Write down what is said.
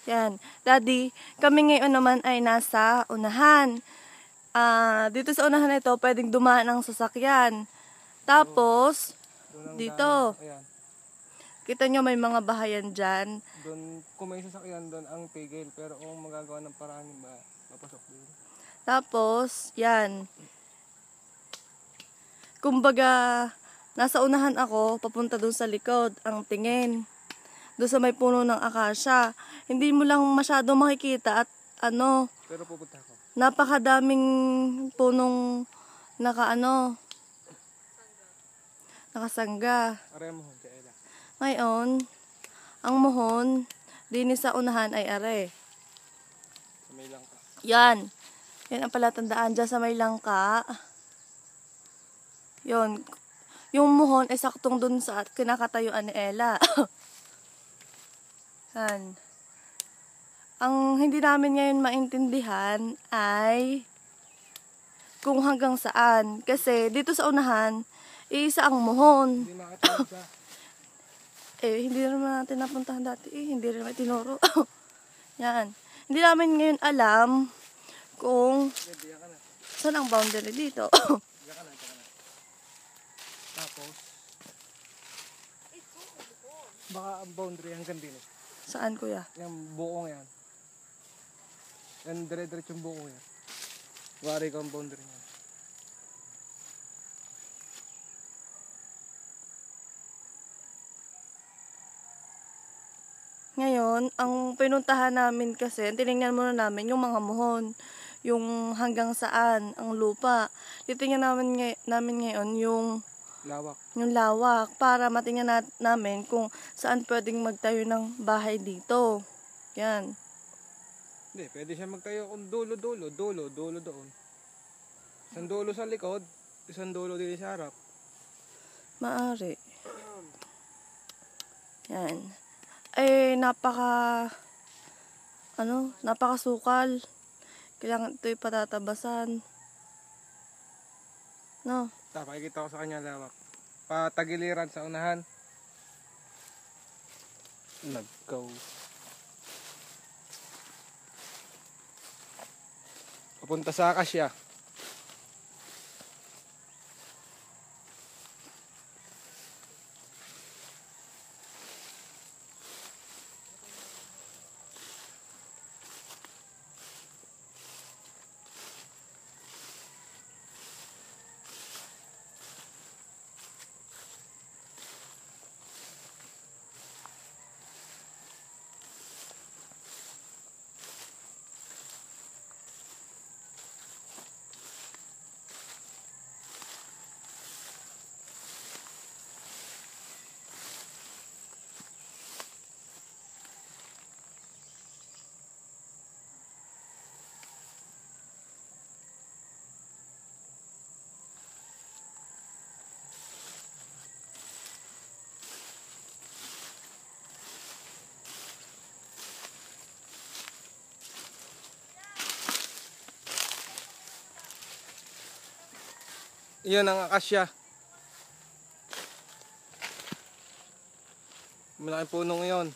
Yan. Daddy, kami ngayon naman ay nasa unahan. Dito sa unahan na ito, pwedeng dumaan ng sasakyan. Tapos, dito. Ayan. Kita nyo may mga bahayan dyan. Doon, kung may sasakyan doon ang pigil. Pero kung magagawa ng paraan ba, mapasok doon. Tapos, yan. Kumbaga, nasa unahan ako, papunta doon sa likod, ang tingin. Doon sa may puno ng akasya. Hindi mo lang masyado makikita at Pero pupunta ako. napakadaming punong nakasangga. Aray mo, Jaela. Ngayon, ang muhon, din sa unahan ay are. Sa may langka. Yan. Yan ang palatandaan dyan sa may langka. Yon. Yung muhon ay saktong dun sa kinakatayuan ni Ella. Yan. Ang hindi namin ngayon maintindihan ay kung hanggang saan. Kasi dito sa unahan, isa ang muhon. Hindi makatawa siya. Hindi naman natin napuntahan dati. Hindi rin naman tinuro. Yan. Hindi namin ngayon alam kung Diyan ka na. saan ang boundary dito. Diyan ka na. Tapos, baka ang boundary hanggang din. Saan, kuya? Yung bukong yan. Yan, dire-diretso yung bukong yan. Wari ko ang boundary yan. Ngayon, ang pinuntahan namin kasi, tinignan muna namin yung mga muhon, yung hanggang saan, ang lupa. Titingnan namin ngayon yung lawak para matingnan namin kung saan pwedeng magtayo ng bahay dito. Yan. Hindi, pwede siya magtayo kung dulo doon. Isang dulo sa likod, isang dulo dito sa harap. Maari. Yan. Napakasukal. Kailangan ito'y patatabasan. No? Pakikita ko sa kanya lawak. Patagiliran sa unahan. Nagkaw. Papunta sa akasya. Iyon ang akasya. Malaking punong iyon.